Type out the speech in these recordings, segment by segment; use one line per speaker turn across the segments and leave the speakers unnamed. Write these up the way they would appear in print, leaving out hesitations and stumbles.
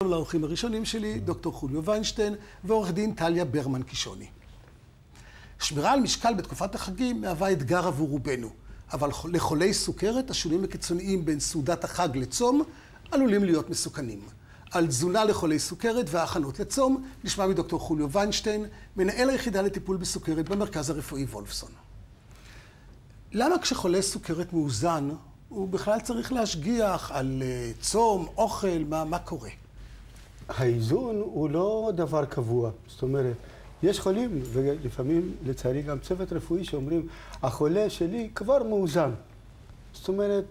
שלום לאורחים הראשונים שלי, דוקטור חוליו ויינשטיין ועורך דין טליה ברמן קישוני. שמירה על משקל בתקופת החגים מהווה אתגר עבור רובנו, אבל לחולי סוכרת השינויים הקיצוניים בין סעודת החג לצום עלולים להיות מסוכנים. על תזונה לחולי סוכרת וההכנות לצום נשמע מדוקטור חוליו ויינשטיין, מנהל היחידה לטיפול בסוכרת במרכז הרפואי וולפסון. למה כשחולה סוכרת מאוזן הוא בכלל צריך להשגיח על צום, אוכל, מה קורה?
האיזון הוא לא דבר קבוע. זאת אומרת, יש חולים, ולפעמים לצערי גם צוות רפואי שאומרים, החולה שלי כבר מאוזן. זאת אומרת,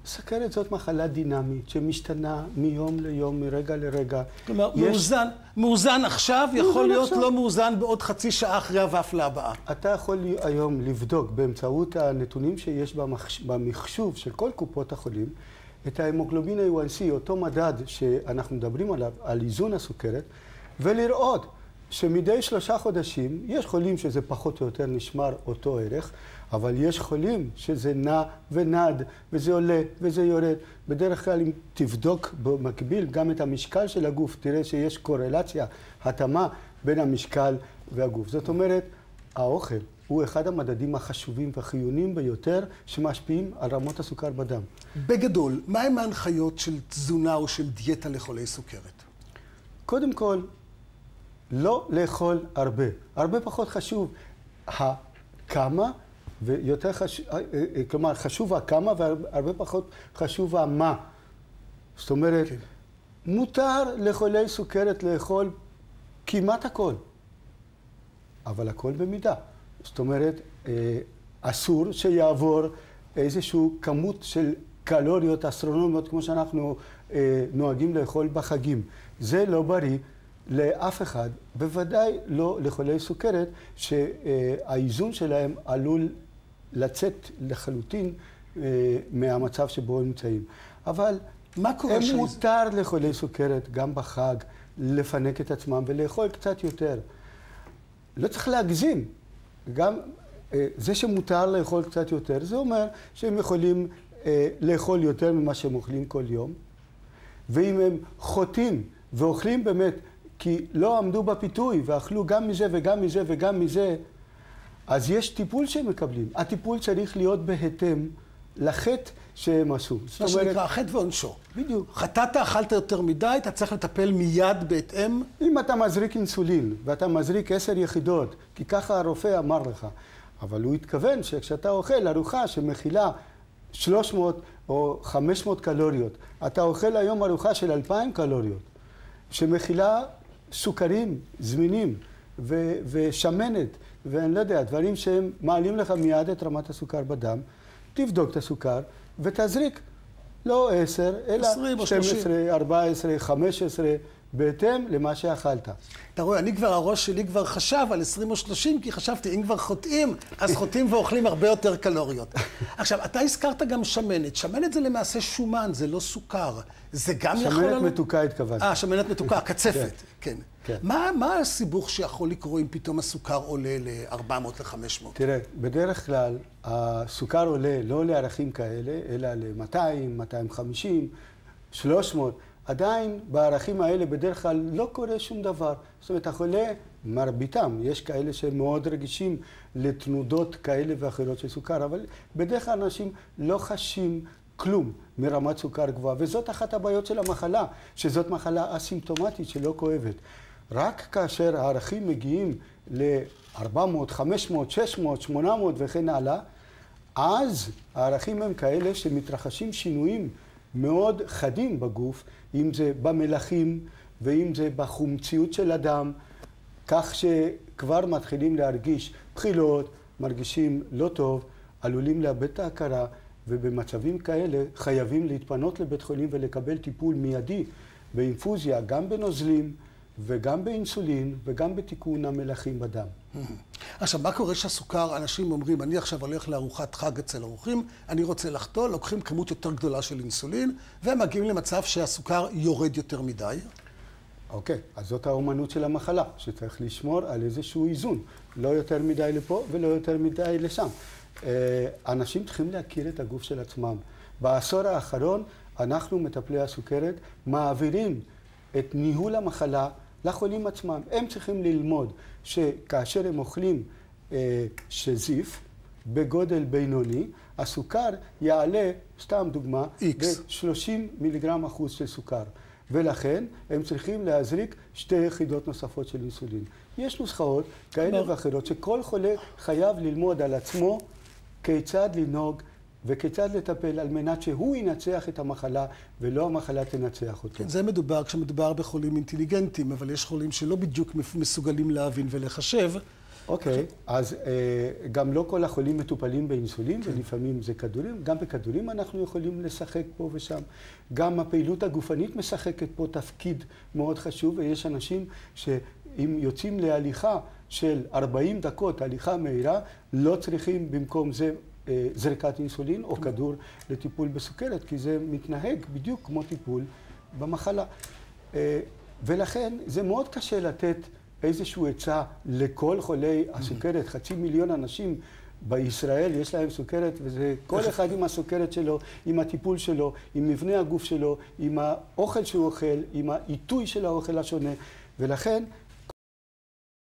סוכרת זאת מחלה דינמית שמשתנה מיום ליום, מרגע לרגע.
כלומר, מאוזן עכשיו יכול להיות לא מאוזן בעוד חצי שעה אחרי הוופלה הבאה.
אתה יכול היום לבדוק באמצעות הנתונים שיש במחשוב של כל קופות החולים, את ההמוגלובין A1C, אותו מדד שאנחנו מדברים עליו, על איזון הסוכרת, ולראות שמדי 3 חודשים, יש חולים שזה פחות או יותר נשמר אותו ערך, אבל יש חולים שזה נע ונד, וזה עולה וזה יורד. בדרך כלל אם תבדוק במקביל גם את המשקל של הגוף, תראה שיש קורלציה, התאמה בין המשקל והגוף. זאת אומרת, האוכל הוא אחד המדדים החשובים והחיוניים ביותר שמשפיעים על רמות הסוכר בדם.
בגדול, מהם ההנחיות של תזונה או של דיאטה לחולי סוכרת?
קודם כל, לא לאכול הרבה. הרבה פחות חשוב הכמה, ויותר חשוב, כלומר, חשוב הכמה והרבה פחות חשוב המה. זאת אומרת, מותר לחולי סוכרת לאכול כמעט הכל, אבל הכל במידה. זאת אומרת, אסור שיעבור איזושהי כמות של קלוריות אסטרונומיות כמו שאנחנו נוהגים לאכול בחגים. זה לא בריא לאף אחד, בוודאי לא לחולי סוכרת, שהאיזון שלהם עלול לצאת לחלוטין מהמצב שבו הם נמצאים. אבל
מה קורה
הם מותר לחולי סוכרת גם בחג לפנק את עצמם ולאכול קצת יותר. לא צריך להגזים. גם זה שמותר לאכול קצת יותר, זה אומר שהם יכולים לאכול יותר ממה שהם אוכלים כל יום. ואם הם חוטאים ואוכלים באמת, כי לא עמדו בפיתוי ואכלו גם מזה וגם מזה וגם מזה, אז יש טיפול שהם מקבלים. הטיפול צריך להיות בהתאם לחטא שהם עשו.
מה שנקרא, החטא ועונשו.
בדיוק.
חטאת, אכלת יותר מדי, אתה צריך לטפל מיד בהתאם.
אם אתה מזריק אינסולין ואתה מזריק 10 יחידות, כי ככה הרופא אמר לך, אבל הוא התכוון שכשאתה אוכל ארוחה שמכילה 300 או 500 קלוריות, אתה אוכל היום ארוחה של 2,000 קלוריות, שמכילה סוכרים זמינים ושמנת, ואני לא יודע, דברים שהם מעלים לך מיד את רמת הסוכר בדם, תבדוק את הסוכר ותזריק, לא 10, אלא 12, 14, 15, בהתאם למה שאכלת.
אתה רואה, הראש שלי כבר חשב על 20 או 30, כי חשבתי, אם כבר חוטאים, אז חוטאים ואוכלים הרבה יותר קלוריות. עכשיו, אתה הזכרת גם שמנת. שמנת זה למעשה שומן, זה לא סוכר. זה גם יכול...
שמנת מתוקה התכוונת.
שמנת מתוקה, קצפת, כן. מה הסיבוך שיכול לקרות אם פתאום הסוכר עולה ל-400 ל-500?
תראה, בדרך כלל הסוכר עולה לא לערכים כאלה, אלא ל-200, 250, 300. עדיין בערכים האלה בדרך כלל לא קורה שום דבר. זאת אומרת, החולה, מרביתם, יש כאלה שהם מאוד רגישים לתנודות כאלה ואחרות של סוכר, אבל בדרך כלל אנשים לא חשים כלום מרמת סוכר גבוהה, וזאת אחת הבעיות של המחלה, שזאת מחלה אסימפטומטית שלא כואבת. רק כאשר הערכים מגיעים ל-400, 500, 600, 800 וכן הלאה, אז הערכים הם כאלה שמתרחשים שינויים מאוד חדים בגוף, אם זה במלחים ואם זה בחומציות של הדם, כך שכבר מתחילים להרגיש בחילות, מרגישים לא טוב, עלולים לאבד את ההכרה, ובמצבים כאלה חייבים להתפנות לבית חולים ולקבל טיפול מיידי באינפוזיה, גם בנוזלים וגם באינסולין וגם בתיקון המלחים בדם.
עכשיו, מה קורה שהסוכר, אנשים אומרים, אני עכשיו הולך לארוחת חג אצל אורחים, אני רוצה לחטוא, לוקחים כמות יותר גדולה של אינסולין, והם מגיעים למצב שהסוכר יורד יותר מדי.
אוקיי, אז זאת האומנות של המחלה, שצריך לשמור על איזשהו איזון, לא יותר מדי לפה ולא יותר מדי לשם. אנשים צריכים להכיר את הגוף של עצמם. בעשור האחרון אנחנו, מטפלי הסוכרת, מעבירים את ניהול המחלה לחולים עצמם. הם צריכים ללמוד שכאשר הם אוכלים שזיף בגודל בינוני, הסוכר יעלה, סתם דוגמה, ב-30 מיליגרם אחוז של סוכר. ולכן הם צריכים להזריק 2 יחידות נוספות של אינסולין. יש נוסחאות כאלה ואחרות שכל חולה חייב ללמוד על עצמו כיצד לנהוג וכיצד לטפל על מנת שהוא ינצח את המחלה ולא המחלה תנצח אותו.
כן, זה מדובר כשמדובר בחולים אינטליגנטים, אבל יש חולים שלא בדיוק מסוגלים להבין ולחשב.
אוקיי, אז גם לא כל החולים מטופלים באינסולין, ולפעמים זה כדורים. גם בכדורים אנחנו יכולים לשחק פה ושם. גם הפעילות הגופנית משחקת פה תפקיד מאוד חשוב, ויש אנשים שאם יוצאים להליכה של 40 דקות, הליכה מהירה, לא צריכים במקום זה זריקת אינסולין או כדור לטיפול בסוכרת, כי זה מתנהג בדיוק כמו טיפול במחלה. ולכן זה מאוד קשה לתת איזשהו עצה לכל חולי הסוכרת. 500,000 אנשים בישראל יש להם סוכרת, וזה כל אחד עם הסוכרת שלו, עם הטיפול שלו, עם מבנה הגוף שלו, עם האוכל שהוא אוכל, עם העיתוי של האוכל השונה. ולכן